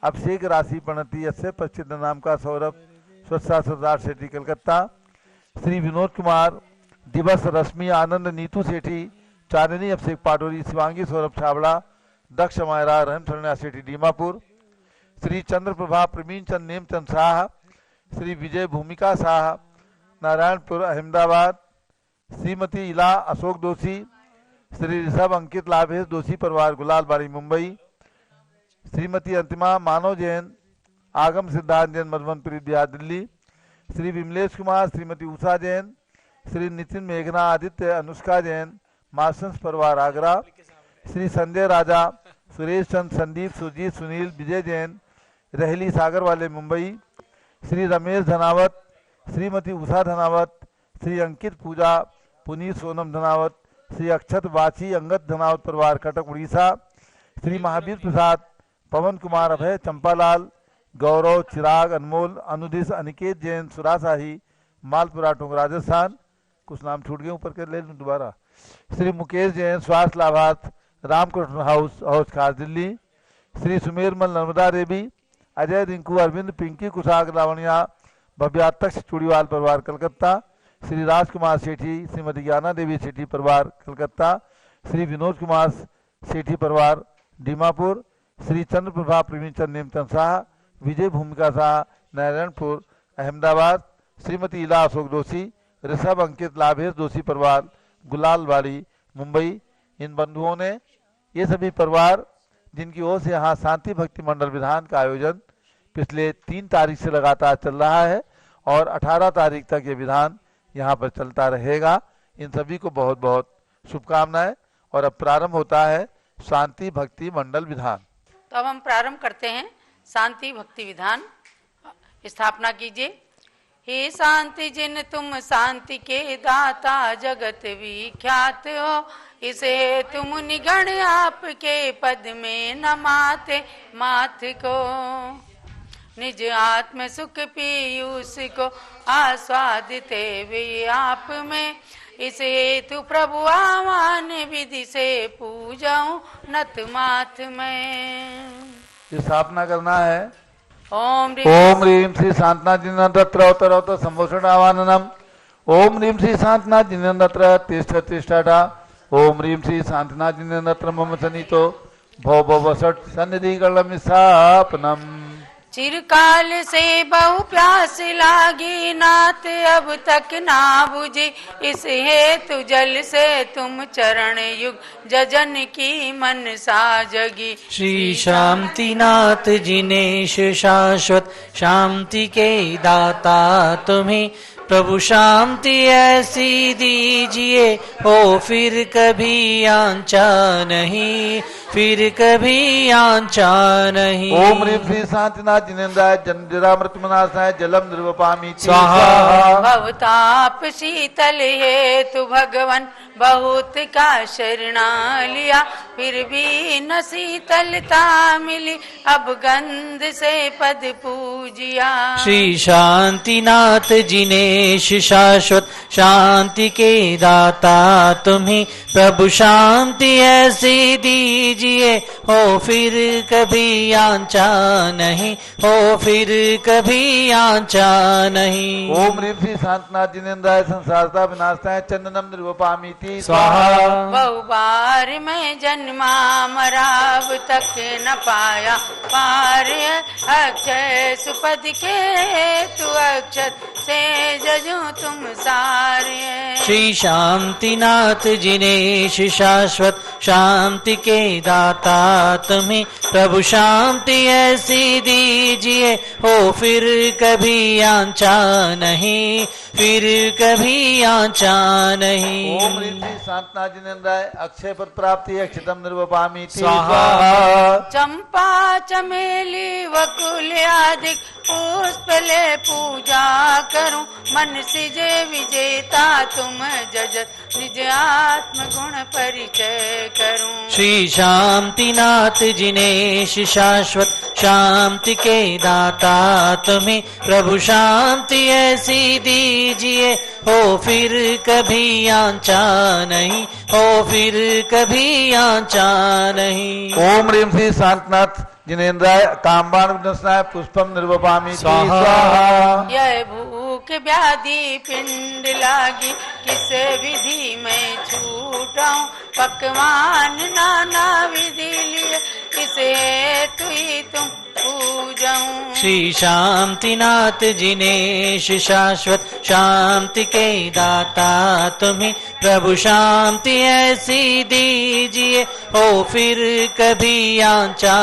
अभिषेक राशि प्रणति अस्य प्रसिद्ध नाम का सौरभ स्वच्छता सरदार सेठी कलकत्ता। श्री विनोद कुमार दिवस रश्मि आनंद नीतू सेठी चांदनी अभिषेक पाटोरी शिवांगी सौरभ छाबड़ा दक्ष मायरा रहम शरणा सेठी दीमापुर। श्री चंद्र प्रभा प्रवीण चंद नेमचंद शाह श्री विजय भूमिका शाह नारायणपुर अहमदाबाद। श्रीमती इला अशोक दोषी श्री ऋषभ अंकित लाभेश दोषी परिवार गुलालबाड़ी मुंबई। श्रीमती अंतिमा मानव जैन आगम सिद्धांत जैन मधुबनपुर विद्या दिल्ली। श्री विमलेश कुमार श्रीमती उषा जैन श्री नितिन मेघना आदित्य अनुष्का जैन मार्सन्स परिवार आगरा। श्री संजय राजा सुरेश चंद संदीप सुरजीत सुनील विजय जैन रहली सागर वाले मुंबई। श्री रमेश धनावत श्रीमती उषा धनावत श्री अंकित पूजा पुनीत सोनम धनावत श्री अक्षत वाची अंगत धनावत परिवार कटक उड़ीसा। श्री महावीर प्रसाद पवन कुमार अभय चंपालाल गौरव चिराग अनमोल अनुदिश अनिकेत जैन सुरासाही मालपुरा टोंग राजस्थान। कुछ नाम छूट गए ऊपर के ले लूं दोबारा। श्री मुकेश जैन स्वास्थ्य लाभार्थ रामकृष्ण हाउस खास दिल्ली। श्री सुमेरमल नर्मदा देवी अजय रिंकू अरविंद पिंकी कुशाग लावणिया भव्यातक्ष चूड़ीवाल परिवार कलकत्ता। श्री राजकुमार सेठी श्रीमती ज्ञाना देवी सेठी परिवार कलकत्ता। श्री विनोद कुमार सेठी परिवार दीमापुर। श्री चंद्र प्रभा प्रवीण चंद नेमचंद शाह विजय भूमिका शाह नारायणपुर अहमदाबाद। श्रीमती इला अशोक दोषी ऋषभ अंकित लाभेश दोषी परिवार गुलालबाड़ी मुंबई। इन बंधुओं ने ये सभी परिवार जिनकी ओर से यहाँ शांति भक्ति मंडल विधान का आयोजन पिछले 3 तारीख से लगातार चल रहा है और 18 तारीख तक ये विधान यहाँ पर चलता रहेगा। इन सभी को बहुत बहुत शुभकामनाएं। और अब प्रारंभ होता है शांति भक्ति मंडल विधान। तो अब हम प्रारंभ करते हैं शांति भक्ति विधान। स्थापना कीजिए। हे शांति जिन तुम शांति के दाता जगत विख्यात हो, इसे तुम निगण आपके पद में नमाते माथ को। निज आत्म सुख पीयूष को आस्वादिते वे आप में, इसे तू प्रभु आवान विधि से पूजाऊं नत माथ में। स्थापना करना है। ओम ह्रीम श्री शांतना जिन्नत्र संभूषण आवाननम। ओम ह्रीम श्री शांतना जिन्नत्र तिष्ठ तिष्ठा। ओम ह्रीम श्री शांतना जिन्नत्र मम सनितो भव भव सट सन्निधि कलम स्थापनम। चिरकाल से बहु प्यास लागी नाथ अब तक ना बुझी, इस हेतु जल से तुम चरण युग जजन की मनसा जगी। श्री शांतिनाथ जिनेश शाश्वत शांति के दाता तुम्हें, प्रभु शांति ऐसी दीजिए हो फिर कभी आंचा नहीं, फिर कभी आंचा नहीं। ओम ह्रीम श्री शांतिनाथ जिनेन्द्राय जन्मजरामृत मनाशाय जलम निर्वपामि स्वाहा। भवताप शीतल हेतु भगवन बहुत का शरणा लिया, फिर भी न शीतलता मिली अब गंध से पद पूजिया। श्री शांतिनाथ जिनेश शाश्वत शांति के दाता तुम्हें, प्रभु शांति ऐसी दीजिए हो फिर कभी आंचा नहीं, हो फिर कभी आंचा नहीं। ओम ह्रीम श्री शांतिनाथ जिनेन्द्राय संसारता विनाशाय चंदनम निर्वपामि स्वाहा। बहु बार मैं जन्मा मराब तक न पाया पार, अक्षय सुपद के तू अक्षत से जजू तुम सारे। श्री शांतिनाथ जिनेश शाश्वत शांति के दाता तुम्हें, प्रभु शांति ऐसी दीजिए हो फिर कभी आंचा नहीं, फिर कभी आंचा नहीं। ओम ह्रीम श्री शांतिनाथ जिनेन्द्राय अक्षय पद प्राप्ति अक्षतम निर्वपामि स्वाहा। चंपा चमेली वकुल आदि पुष्प ले पूजा करूं, मन सिजे विजेता तुम जजत निज आत्म गुण परिचय करूं। श्री शांतिनाथ जिनेश शाश्वत शांति के दाता तुम्हें, प्रभु शांति ऐसी दीजिए हो फिर कभी आंचा नहीं, हो फिर कभी आंचा नहीं। ओम ह्रीम श्री शांतिनाथ जिनेन्द्राय कामबाण विनाशाय पुष्पम निर्वपामि स्वाहा। स्वाहा। यह भूख व्याधि पिंड लागी किस विधि में छूटाऊं, पकवान नाना विधि लिए किसे तु ही तुम पूजाऊं। श्री शांतिनाथ जिनेश शाश्वत शांति के दाता तुम्हें प्रभु शांति ऐसी दीजिए, हो फिर कभी आंचा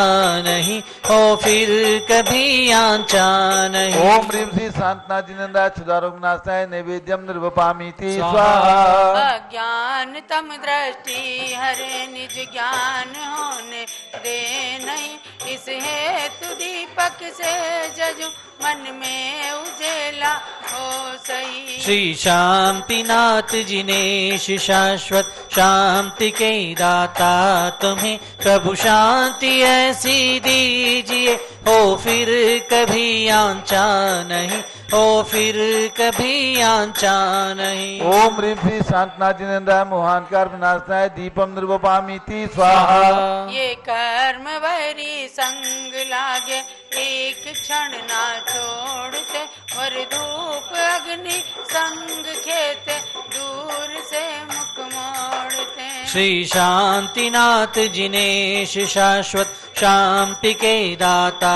नहीं, हो फिर कभी आंचा नहीं। ओम ह्रीं श्री शांतनाथ जिनेन्द्राय क्षुधारोग विनाशाय नैवेद्यम निर्वपामीति स्वाहा। स्वाहा। अज्ञान तम दृष्टि हरे निज ज्ञान होने दे नहीं, इस हेतु दीपक से जजू मन में उजेला हो सही। श्री शांतिनाथ जिनेश शाश्वत शांति के दाता तुम्हें प्रभु शांति ऐसी दीजिए, हो फिर कभी आंचा नहीं, हो फिर कभी आंचा नहीं। ओम ह्रीं श्री शांतनाथ जिनेन्द्राय मोहानकार विनाशाय दीपम निर्वपामीति स्वाहा। ये कर्म वैरी संग लागे एक क्षण ना छोड़ते, और धूप अग्नि संग खेते दूर से मुख मोड़ते। श्री शांतिनाथ जिनेश शाश्वत शांति के दाता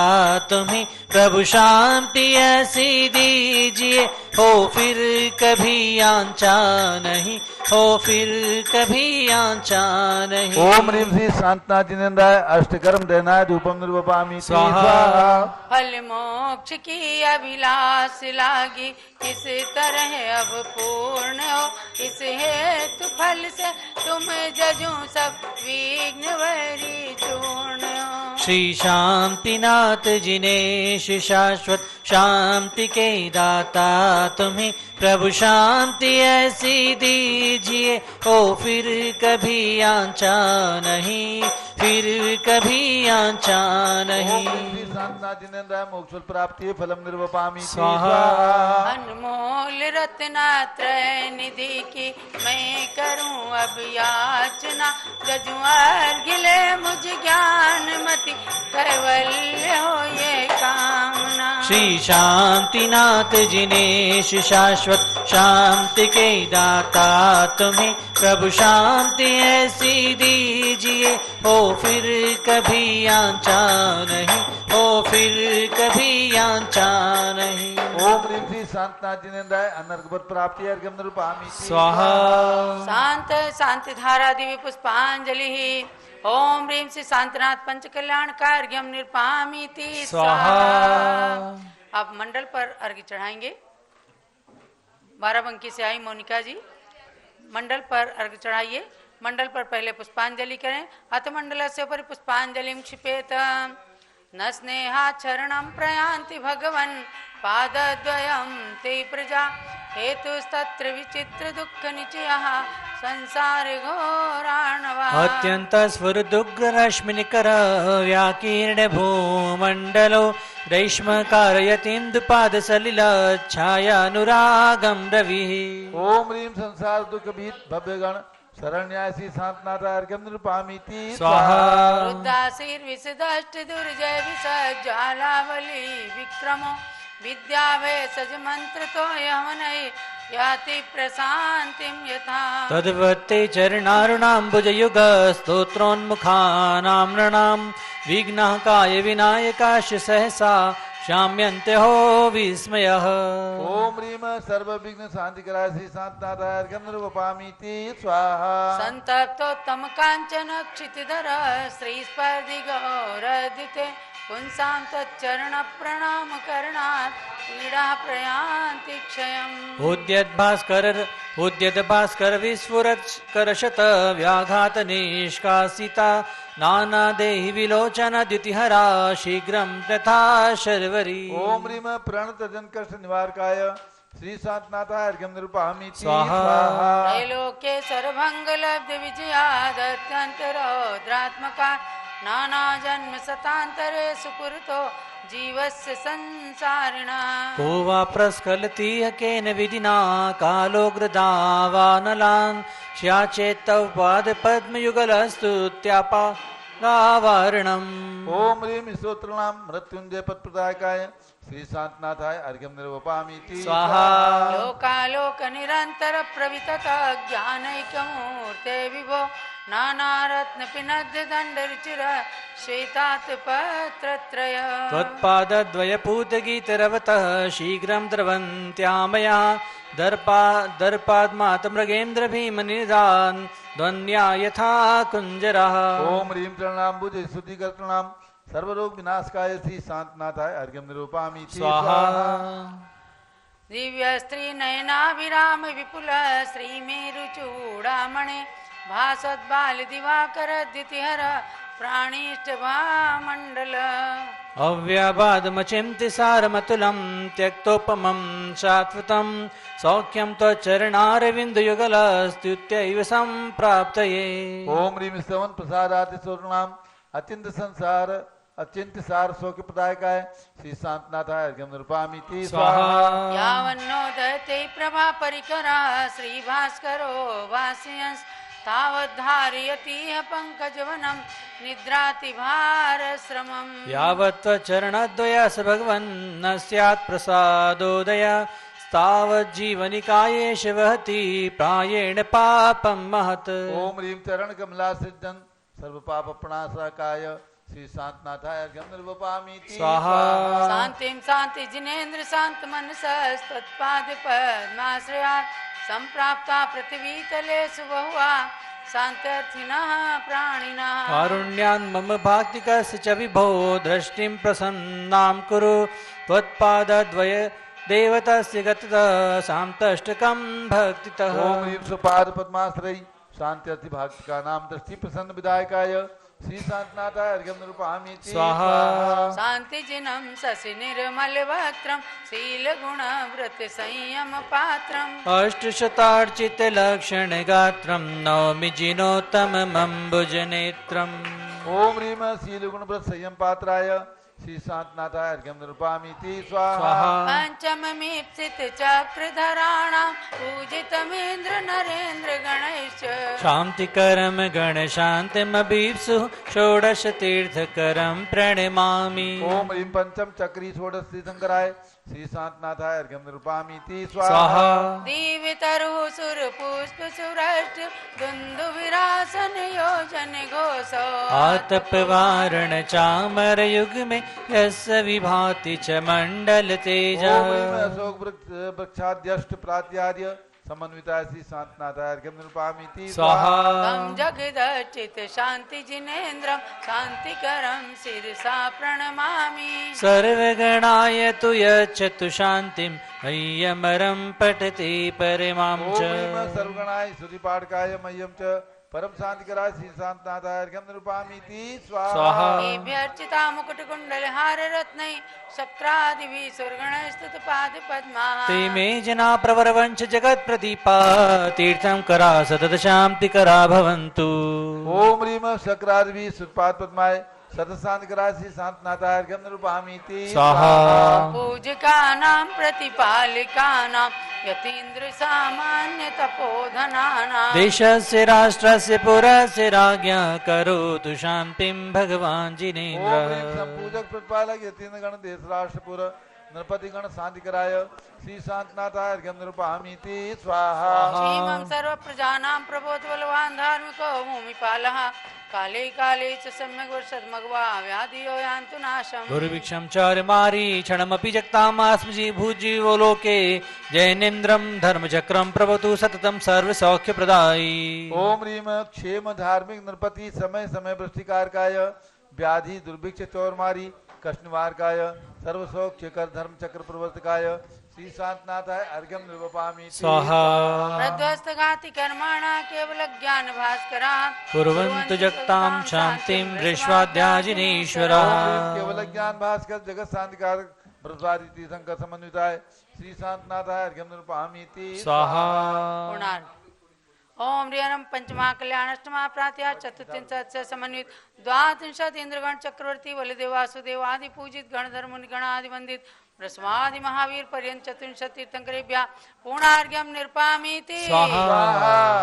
तुम्हें प्रभु शांति ऐसी दीजिए, हो फिर कभी आंचा नहीं, हो फिर कभी आंचा नहीं। ओम ह्रीं श्री शांतनाथ जिनेन्द्राय अष्टकर्म देनाय धूपम निर्वपामीति स्वाहा। स्वाहा। फल मोक्ष की अभिलाष लागी किस तरह अब पूर्ण हो, इस हेतु फल से तुम जजू सब विघ्न वैरी चूर्ण हो। श्री शांतिनाथ जिनेश शाश्वत शांति के दाता तुम्हें प्रभु शांति ऐसी दीजिए, हो फिर कभी आंचा नहीं, फिर कभी आंचा नहीं। ओम श्री शांतनाथ जिनेन्द्राय मोक्षफल प्राप्ति फलम निर्वपामीति स्वाहा। स्वाहा। अनमोल रत्नात्रय निधि की मैं करूं अब याचना, जजू अर्घ्य मुझ ज्ञान मति कैवल्य हो ये कामना। श्री शांतिनाथ जिनेश शाश्वत शांति के दाता तुम्हें प्रभु शांति ऐसी दीजिए, हो फिर कभी आंचा नहीं, हो फिर कभी आंचा नहीं। ओम ह्रीं श्री शांतनाथ जिनेन्द्राय अनर्घपद प्राप्ति अर्घ्यम निर्वपामीति स्वाहा। शांत शांति धारा दिव्य पुष्पांजलि। ओम ह्रीं श्री शांतनाथ पंच कल्याण कार्यम निर्पामीति स्वाहा। अब मंडल पर अर्घ्य चढ़ाएंगे। बाराबंकी से आई मोनिका जी, मंडल पर अर्घ्य चढ़ाइए। मंडल पर पहले पुष्पांजलि करें। अथ मंडल से उपरि पुष्पांजलिं क्षिपेत। न स्नेहा चरणं प्रयान्ति भगवन् पादद्वयं ते प्रजा, हेतुस्तत्र विचित्र दुःख निचयः संसार घोराणवा। अत्यंत स्फुरदुग्र रश्मिनिकर व्याकीर्ण भूमंडलो रेश्म कारयतीन्दुपाद सलिल छायानुरागं रविः। ओम ह्रीं संसार दुख भीत भव्यगण शरण्याय श्री शांतनाथ अर्घ्यम निर्वपामीति स्वाहा। रुद्राशीर्विशदष्ट दुर्जय विसज्ज्वालावली विक्रमो, विद्याभेषज मंत्र तो यमनय याति प्रशांतिं यथा। तद्वत्ते चरणारुणाम्बुजयुग स्तोत्रोन्मुखानां नृणां विघ्नः काय विनायकाश सहसा शाम्यन्ते हो विस्मयः। ओम ह्रीं सर्व विघ्न शांति कराय श्री शांतनाथ अर्घ्यम निर्वपामीति स्वाहा। संतप्तोत्तम कांचन क्षितिधर श्रीस्पर्धि गौरदिते, पुंसां तच्चरण प्रणाम करणात् पीडा प्रयान्ति क्षयम्। उद्यत भास्कर विस्फुरत् करशत व्याघात निष्कासिता, नाना देहि विलोचन द्युतिहरा शीघ्रं तथा शर्वरी। ओम ह्रीं प्रणत जन कष्ट निवारकाय श्री शांतनाथ अर्घ्यम निर्वपामीति स्वाहा। त्रैलोक्ये सर्वभंग लब्ध विजयादत्यंत रौद्रात्मका, नाना जन्म शतांतरे सुकृतो जीवस्य संसारिणा। को वा प्रस्खलति केन विधिना कालोग्रदावानलान्, स्याचेत्तव पाद पद्मयुगलस्तुत्यापा गावार्णम् ओम ह्रीं स्तोत्रणाम मृत्युंजय पत्प्रदायकाय श्री शांतनाथाय अर्घ्यं निर्वपामीति स्वाहा लोकालोक निरंतर प्रवितत ज्ञानैकमूर्ते विभो नानारत्न पिनद्य दंड रुचिर श्वेतात पत्रत्रय त्वत्पादद्वयपूतगीतरवतः शीघ्रं द्रवन्त्यामया दर्पाद्मातमृगेन्द्र भीमनिदान् ध्वन्या यथा कुञ्जरः ओम ह्रीं चरणाम्बुज स्तुतिकर्तृणाम सर्वरोग विनाशकाय श्री शांतनाथाय अर्घ्यं निर्वपामीति स्वाहा दिव्य स्त्री नयनाभिराम विपुल श्री मेरु चूड़ामणे भासद बाल दिवाकर द्युतिहर प्राणिष्ट भामंडल अव्यबाधमचिन्त्य सारमतुलं त्यक्तोपमं शाश्वतं सौख्यं त्वच्चरणारविन्दयुगलस्तुत्यैव सम्प्राप्तये ओम ह्रीं स्तवन प्रसादाति स्वर्णाम अचिंत्य सार सौख्य प्रदायकाय श्री शांतनाथाय अर्घ्यं निर्वपामीति स्वाहा यावन्नो दहते प्रभा परिकरा श्री भास्करो भास्यंस तावद्धारयति पंकजवनं निद्राति भारश्रमम् यावत् त्वच्चरणद्वयस भगवन् न स्यात् प्रसादोदय तावज्जीवनिकायेष वहति प्रायेण पापं महत् ओम ह्रीं चरण कमलासिद्धं सर्व पाप प्रणाशकाय श्री शांतनाथाय अर्घ्यं निर्वपामीति स्वाहा शांतिं शांति जिनेन्द्र शांत मनसस्तत्पाद पद्माश्रयात् संप्राप्ता पृथ्वीतले सुबहुआ शान्त्यर्थिनः प्राणिनः कारुण्यान् मम भाक्तिकस्य च विभो दृष्टिं प्रसन्नां कुरु त्वत्पादद्वय देवतस्य गततः शान्तष्टकं भक्तितः ओम ह्रीं सुपाद पद्माश्रयी शांत्यर्थि भाक्तिका नाम दृष्टि प्रसन्न विधायकाय श्री शांतनाथाय अर्घ्यं निर्वपामीति स्वाहा शान्तिजिनं शशि निर्मल वक्त्रं शील गुण व्रत संयम पात्रम् अष्टशतार्चितलक्षणगात्रं नौमि जिनोत्तममम्बुजनेत्रम् ओम ह्रीं शीलगुण व्रत संयम पात्राय श्री शांतनाथाय अर्घ्यं निर्वपामीति स्वाहा पंचममीप्सित चक्रधराणां पूजितमेन्द्र नरेन्द्र गणैश्च शान्तिकरं गणशान्तिमभीप्सु षोडश तीर्थकरं प्रणमामि ओम ह्रीं पंचम चक्री षोडश तीर्थंकराय श्री शांतनाथाय अर्घ्यं निर्वपामीति स्वाहा स्वाहा दीवितरुः सुरपुष्प सुरष्ट दुन्दुभिरासन योजन घोषो आतपवारण चामर युग में यस्य विभाति च मंडल तेजा ओम ह्रीं अशोक वृक्षाद्यष्ट प्रात्यार्य समन्विताय श्री शांतनाथाय अर्घ्यं निर्वपामीति स्वाहा तं जगदर्चित शान्ति जिनेन्द्रं शान्तिकरं शिरसा प्रणमामि सर्वगणाय तु यच्छतु शान्तिं मह्यमरं पठति परमां ओम च ह्रीं सर्वगणाय स्तुतिपाठकाय मह्यं च परम शांतिकराय श्री शांतनाथाय अर्घ्यं निर्वपामीति स्वाहा स्वाहा एभ्यर्चिता मुकुटकुण्डलहार रत्नै शक्रादिभिः सुरगणस्तुतपाद पद्माः ते मे जना प्रवरवंश जगत् प्रदीपा तीर्थं करा सतत शान्तिकरा भवन्तु ओम ह्रीं शक्रादिभिः सुत्पाद पद्माय सतशांतिकराय श्री शांतनाथाय अर्घ्यं निर्वपामीति स्वाहा पूजकानां प्रतिपालिकानां यतीन्द्र सामान्य तपोधनानां देशस्य राष्ट्रस्य पुरस्य राज्ञा करोतु शान्तिं भगवान् ओम जिनेन्द्र ह्रीं संपूजक प्रतिपालक यतीन्द्र गण देश राष्ट्रपुर नृपति गण शांतिकराय श्री शांतनाथाय अर्घ्यं निर्वपामीति स्वाहा क्षेमं सर्वप्रजानां प्रबोधबलवान् धार्मिको भूमिपालः काले काले च सम्यग् वर्षद्मग्वा व्याधियो यान्तु नाशम् गुरुभिक्षं चार्यमारी क्षणमपि जगतामास्मि भूजीवो लोके जैनेन्द्रं धर्मचक्रं प्रभवतु सततं सर्वसौख्यप्रदायी ओम ह्रीं क्षेम धार्मिक नृपति समय समय वृष्टिकारकाय व्याधि दुर्भिक्ष चौरमारी कष्टनिवारकाय सर्वसौख्यकर धर्मचक्र प्रवर्तकाय श्री शांतनाथाय अर्घ्यं निर्वपामीति स्वाहा प्रध्वस्तघाति कर्माणा केवल ज्ञान भास्करा कुर्वन्तु जगतां शान्तिं दृष्ट्वाद्याजिनेश्वरः केवल ज्ञान भास्कर जगत शांतिकारक ब्रह्मवादी तीर्थंकर समन्विताय श्री शांतनाथाय अर्घ्यं निर्वपामीति स्वाहा पुनः ओम ह्रीं पंचमा कल्याणष्टमा प्रातः चतुर्थिंशत् से समन्वित द्वात्रिंशत् इंद्रगण चक्रवर्ती बलदेव वासुदेव आदि पूजित गणधर्म गणादि वंदित रस्मादि महावीर पर्यंत चतुर्विंशति तीर्थंकरेभ्यः पूर्णार्घ्यं निर्पामीति स्वाहा।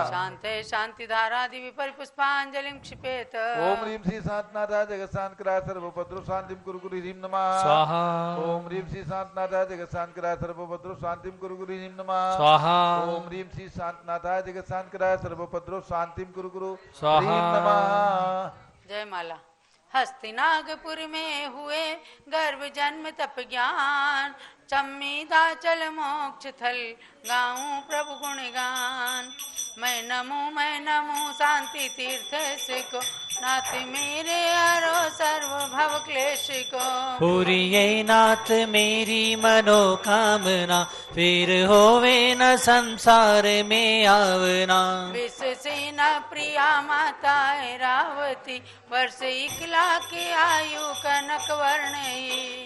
शांते शांति धारादि विपरि पुष्पांजलिं क्षिपेत। ओम ह्रीं श्री शांतनाथाय जगत्शांतकराय सर्वोपद्रव शांतिं कुरु गुरु ह्रीं नमः। स्वाहा। ओम ह्रीं श्री शांतनाथाय जगत्शांतकराय सर्वोपद्रव शांतिं कुरु गुरु ह्रीं नमः। स्वाहा। ओम ह्रीं श्री शांतनाथाय जगत्शांतकराय सर्वोपद्रव शांतिं कुरु गुरु स्वाहा। ह्रीं नमः। जय माला। हस्तिनागपुर में हुए गर्भ जन्म तप ज्ञान, चम्मीदाचल मोक्ष थल गाऊं प्रभु गुणगान। मैं नमो शांति तीर्थ को, नाथ मेरे हरो सर्व भव क्लेश को। पूरी ये नाथ मेरी मनोकामना, फिर होवे न संसार में आवना। विश्व सेना प्रिया माता रावती, वर्ष 1 लाख आयु कनक वर्ण।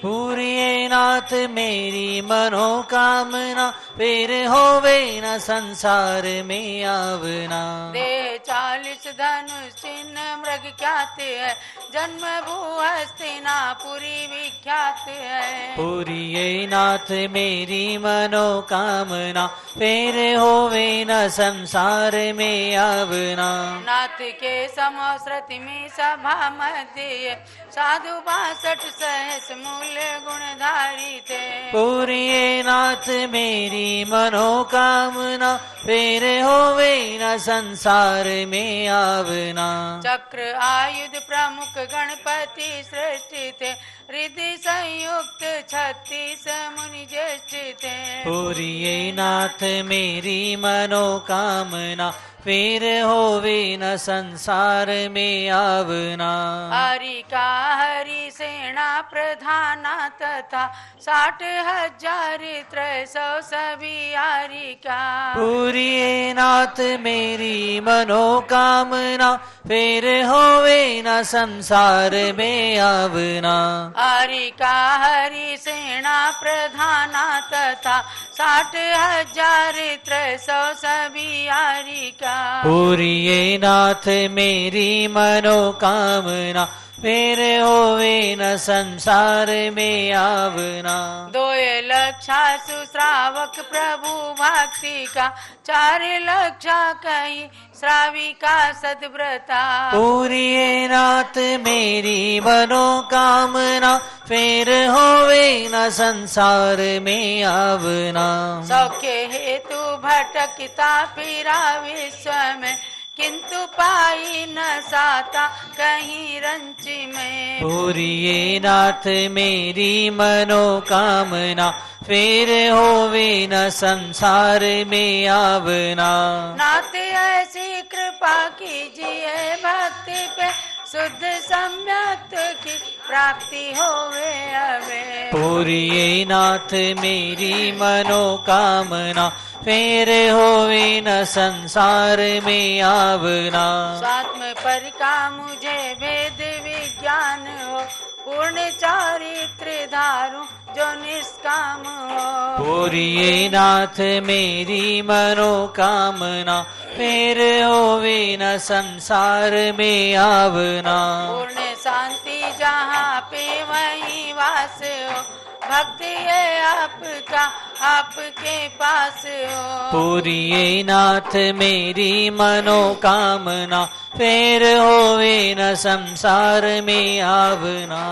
पूरी ये नाथ मेरी मनोकामना, फिर होवे न संसार में आवना। देह 40 धनुष चिन्ह मृग ख्यात है, जन्म भू हस्तिनापुरी विख्यात है। पूरी ये नाथ मेरी मनोकामना, फिर होवे न संसार में आवना। नाथ के समश्रुति में सभा मध्य, साधु 62 सहस मूल गुणधारी थे। पूरी ये नाथ मेरी मनोकामना, फिर होवे न संसार में आवना। चक्र आयुध प्रमुख गणपति सृष्टि थे, रिद्धि संयुक्त 36 मुनि ज्येष्ठ थे। पूरी ये नाथ मेरी मनोकामना, फिर होवे न संसार में आवना। हरि का हरि सेना प्रधाना तथा 60,000 300 सभी हरि का। पूरी ये नाथ मेरी मनोकामना, फिर होवे न संसार में आवना। हरि का हरि सेना प्रधाना तथा 60,000 300 सभी हरि का। पूरी ये नाथ मेरी मनोकामना, फिर होवे न संसार में आवना। 2 लक्षा सुश्रावक प्रभु भक्ति का, 4 लक्षा कहीं श्राविका सद्व्रता। पूरी ये नाथ मेरी मनोकामना, फिर होवे न संसार में आवना। सौख्य हेतु भटकता फिरा विश्व में, किंतु पाई न साता कहीं रंच में। पूरी ये नाथ मेरी मनोकामना, फिर होवे न संसार में आवना। नाथ ऐसी कृपा कीजिए भक्ति पे, शुद्ध सम्यक की प्राप्ति होवे हमें। पूरी ये नाथ मेरी मनोकामना, फिर होवे न संसार में आवना। स्वात्म पर का मुझे वेद विज्ञान हो, पूर्ण चारित्र धारू जो निष्काम हो। पूरी ये नाथ मेरी मनोकामना, फिर होवे न संसार में आवना। पूर्ण शांति जहाँ पे वहीं वास हो, भक्ति है आपका आपके पास हो। पूरी ये नाथ मेरी मनोकामना, फिर होवे न संसार में आवना।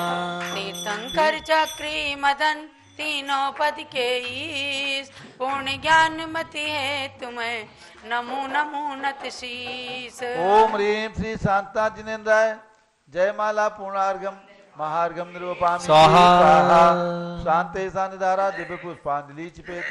तीर्थंकर चक्री मदन तीनों पद के ईश, पूर्ण ज्ञान मति है तुम्हें नमो नमो नत शीस। ओम ह्रीं श्री शांता जिनेन्द्राय जयमाला पूर्णार्घम महार्घम निर्वपामि स्वाहा। शांते शांतिधारा दिव्य पुष्पांजलि चिपेत।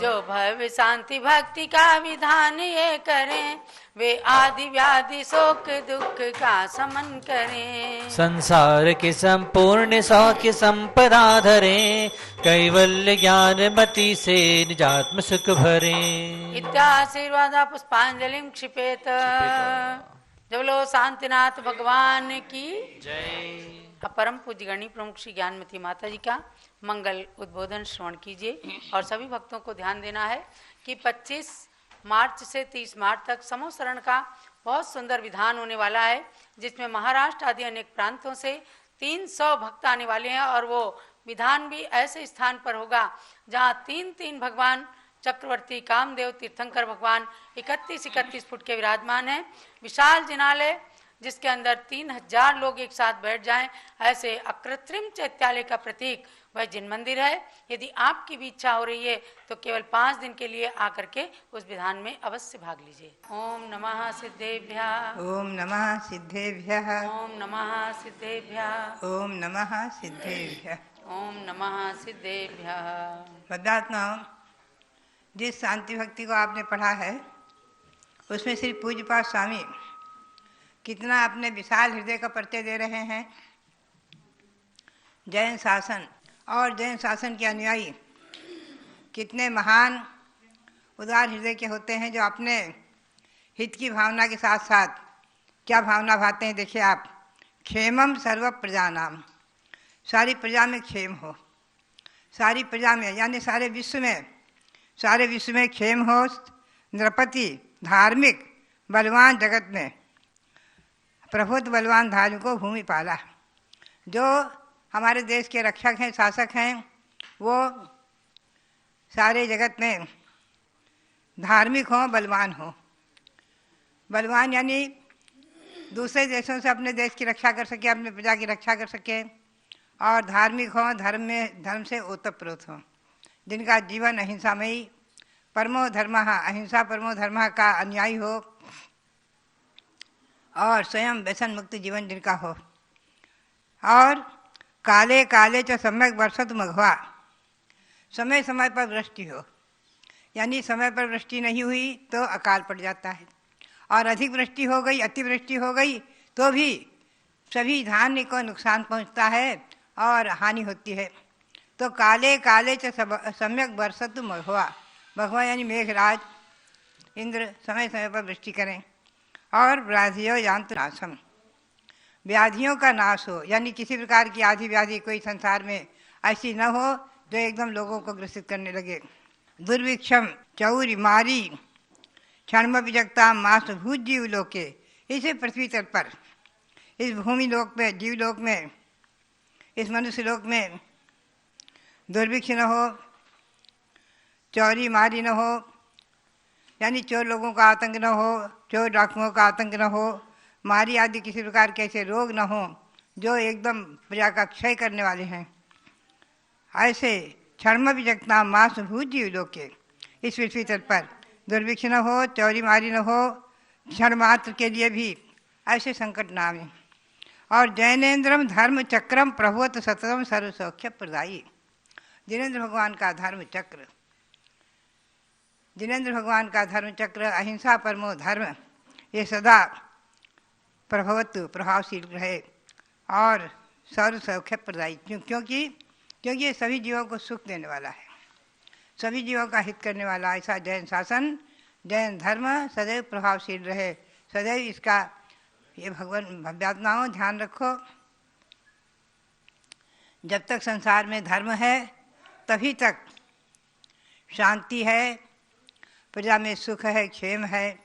जो भव्य शांति भक्ति का विधान ये करें, वे आदि व्याधि शोक दुख का समन करें। संसार के संपूर्ण सौख्य संपदा धरे, कैवल्य ज्ञान मति से निजात्म सुख भरे। इत्याशीर्वादा पुष्पांजलिं क्षिपेत। जब लो शांतिनाथ भगवान की जय। परम पूज्य गणी प्रमुख श्री ज्ञानमती माता जी का मंगल उद्बोधन श्रवण कीजिए। और सभी भक्तों को ध्यान देना है कि 25 मार्च से 30 मार्च तक समूहशरण का बहुत सुंदर विधान होने वाला है, जिसमें महाराष्ट्र आदि अनेक प्रांतों से 300 भक्त आने वाले हैं और वो विधान भी ऐसे स्थान पर होगा जहाँ 3-3 भगवान चक्रवर्ती कामदेव तीर्थंकर भगवान 31-31 फुट के विराजमान हैं। विशाल जिनालय जिसके अंदर 3000 लोग एक साथ बैठ जाएं, ऐसे अकृत्रिम चैत्यालय का प्रतीक वह जिन मंदिर है। यदि आपकी भी इच्छा हो रही है तो केवल 5 दिन के लिए आकर के उस विधान में अवश्य भाग लीजिए। ओम नमः सिद्धेभ्यः। ओम नमः सिद्धेभ्यः। ओम नमः सिद्धेभ्यः। ओम नमः सिद्धेभ्यः। ओम नमः सिद्धेभ्यः। पदात्माओं, जिस शांति भक्ति को आपने पढ़ा है उसमें श्री पूज्यपाद स्वामी कितना अपने विशाल हृदय का परिचय दे रहे हैं। जैन शासन और जैन शासन के अनुयायी कितने महान उदार हृदय के होते हैं, जो अपने हित की भावना के साथ साथ क्या भावना भाते हैं। देखिए आप, क्षेमम सर्व प्रजा नाम, सारी प्रजा में क्षेम हो, सारी प्रजा में यानी सारे विश्व में क्षेम हो। नृपति धार्मिक बलवान जगत में प्रभुत्व बलवान धार्मिक को भूमि पाला। जो हमारे देश के रक्षक हैं, शासक हैं, वो सारे जगत में धार्मिक हों, बलवान हों। बलवान यानी दूसरे देशों से अपने देश की रक्षा कर सके, अपने प्रजा की रक्षा कर सके, और धार्मिक हों, धर्म से ओतप्रोत हों, जिनका जीवन अहिंसामयी परमो धर्म अहिंसा परमो धर्म का अनुयायी हो, और स्वयं व्यसन मुक्त जीवन जिनका हो। और काले काले च सम्यक वर्षत मघवा, समय समय पर वृष्टि हो, यानी समय पर वृष्टि नहीं हुई तो अकाल पड़ जाता है, और अधिक वृष्टि हो गई, अतिवृष्टि हो गई तो भी सभी धान्य को नुकसान पहुंचता है और हानि होती है। तो काले काले च सम्यक वर्षत मघवा, मघवा यानी मेघराज इंद्र समय समय पर वृष्टि करें। और व्याधियों यांतु नाशम, व्याधियों का नाश हो, यानी किसी प्रकार की आदि व्याधि कोई संसार में ऐसी न हो जो एकदम लोगों को ग्रसित करने लगे। दुर्भिक्षम चौरी मारी क्षण विजगता मास भूत जीव लोके, इसे पृथ्वी तल पर, इस भूमि लोक में, जीवलोक में, इस मनुष्य लोक में दुर्भिक्ष न हो, चौरी मारी न हो, यानी चोर लोगों का आतंक न हो, चोर डाकुओं का आतंक न हो, मारी आदि किसी प्रकार के ऐसे रोग न हो जो एकदम प्रजा का क्षय करने वाले हैं। ऐसे क्षण विजगता मास भूत जीव लोके, इस पृथ्वी तल पर दुर्भिक्ष न हो, चौरी मारी न हो, क्षण मात्र के लिए भी ऐसे संकट न आवे। और जैनेन्द्रम धर्म चक्रम प्रभुवत सततम सर्व सौख्य प्रदायी, जिनेन्द्र भगवान का धर्म चक्र, जिनेन्द्र भगवान का धर्म चक्र अहिंसा परमो धर्म, ये सदा प्रभवत्व प्रभावशील रहे और सर्व सौख्य प्रदायी, क्योंकि ये सभी जीवों को सुख देने वाला है, सभी जीवों का हित करने वाला। ऐसा जैन शासन, जैन धर्म सदैव प्रभावशील रहे, सदैव इसका ये भगवान भव्यात्माओं ध्यान रखो। जब तक संसार में धर्म है तभी तक शांति है, प्रजा में सुख है, क्षेम है,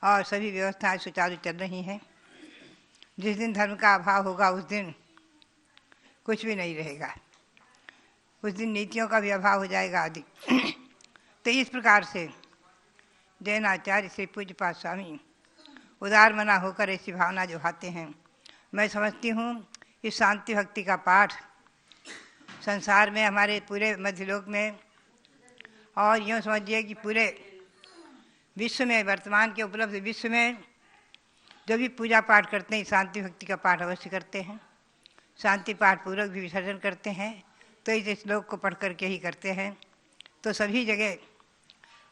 और सभी व्यवस्थाएं सुचारू चल रही हैं। जिस दिन धर्म का अभाव होगा उस दिन कुछ भी नहीं रहेगा, उस दिन नीतियों का भी अभाव हो जाएगा आदि। तो इस प्रकार से जैन आचार्य श्री पूज्यपाद स्वामी उदार मना होकर ऐसी भावना जो भाते हैं। मैं समझती हूँ इस शांति भक्ति का पाठ संसार में, हमारे पूरे मध्यलोक में, और यूँ समझिए कि पूरे विश्व में, वर्तमान के उपलब्ध विश्व में जो भी पूजा पाठ करते हैं शांति भक्ति का पाठ अवश्य करते हैं, शांति पाठ पूर्वक भी विसर्जन करते हैं, तो इस श्लोक को पढ़ करके ही करते हैं। तो सभी जगह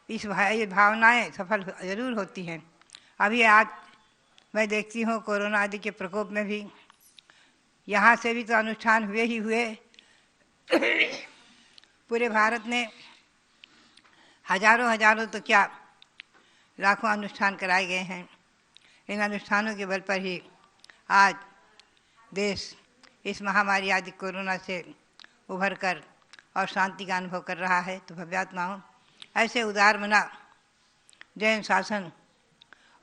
ये भावनाएं सफल जरूर होती हैं। अभी आज मैं देखती हूँ कोरोना आदि के प्रकोप में भी यहाँ से भी तो अनुष्ठान हुए ही हुए। पूरे भारत में हजारों तो क्या लाखों अनुष्ठान कराए गए हैं। इन अनुष्ठानों के बल पर ही आज देश इस महामारी आदि कोरोना से उभर कर और शांति का अनुभव कर रहा है। तो भव्यात्माओं, ऐसे उदार मना जैन शासन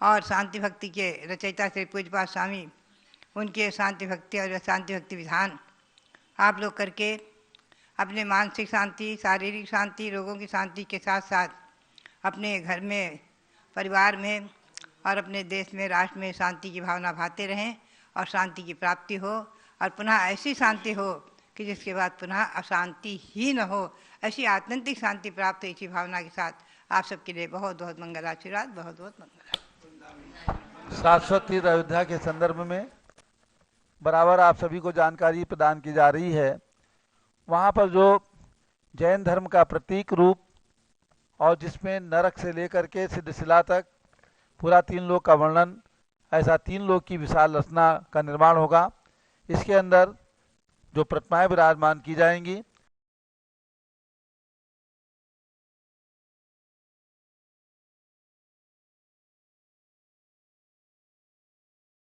और शांति भक्ति के रचयिता श्री पूज्यपाद स्वामी, उनके शांति भक्ति और शांति भक्ति विधान आप लोग करके अपने मानसिक शांति, शारीरिक शांति, रोगों की शांति के साथ साथ अपने घर में, परिवार में और अपने देश में, राष्ट्र में शांति की भावना भाते रहें और शांति की प्राप्ति हो, और पुनः ऐसी शांति हो कि जिसके बाद पुनः अशांति ही न हो। ऐसी आत्यंतिक शांति प्राप्त हो, इसी भावना के साथ आप सबके लिए बहुत बहुत मंगल आशीर्वाद, बहुत बहुत मंगल। शाश्वत तीर्थ अयोध्या के संदर्भ में बराबर आप सभी को जानकारी प्रदान की जा रही है। वहाँ पर जो जैन धर्म का प्रतीक रूप और जिसमें नरक से लेकर के सिद्धशिला तक पूरा 3 लोक का वर्णन, ऐसा 3 लोक की विशाल रचना का निर्माण होगा। इसके अंदर जो प्रतिमाएं विराजमान की जाएंगी